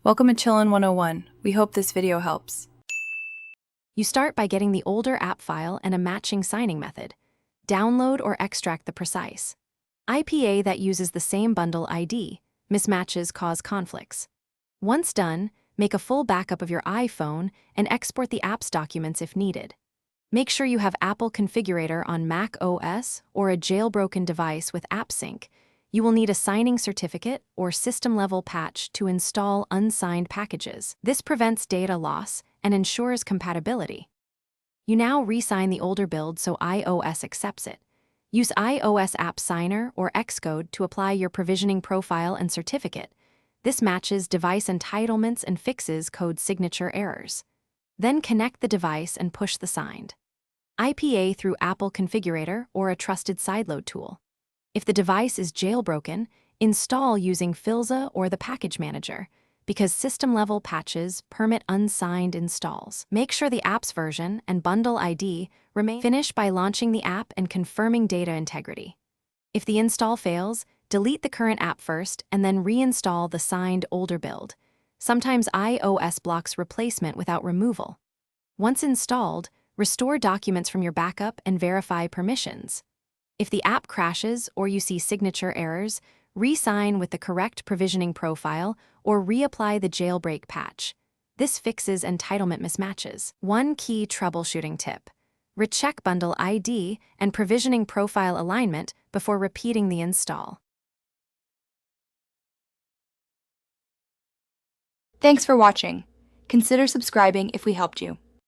Welcome to Chillin' 101. We hope this video helps. You start by getting the older app file and a matching signing method. Download or extract the precise IPA that uses the same bundle ID. Mismatches cause conflicts. Once done, make a full backup of your iPhone and export the app's documents if needed. Make sure you have Apple Configurator on Mac OS or a jailbroken device with AppSync. You will need a signing certificate or system-level patch to install unsigned packages. This prevents data loss and ensures compatibility. You now re-sign the older build so iOS accepts it. Use iOS App Signer or Xcode to apply your provisioning profile and certificate. This matches device entitlements and fixes code signature errors. Then connect the device and push the signed IPA through Apple Configurator or a trusted sideload tool. If the device is jailbroken, install using Filza or the package manager, because system-level patches permit unsigned installs. Make sure the app's version and bundle ID remain. Finish by launching the app and confirming data integrity. If the install fails, delete the current app first and then reinstall the signed older build. Sometimes iOS blocks replacement without removal. Once installed, restore documents from your backup and verify permissions. If the app crashes or you see signature errors, re-sign with the correct provisioning profile or reapply the jailbreak patch. This fixes entitlement mismatches. One key troubleshooting tip: recheck bundle ID and provisioning profile alignment before repeating the install. Thanks for watching. Consider subscribing if we helped you.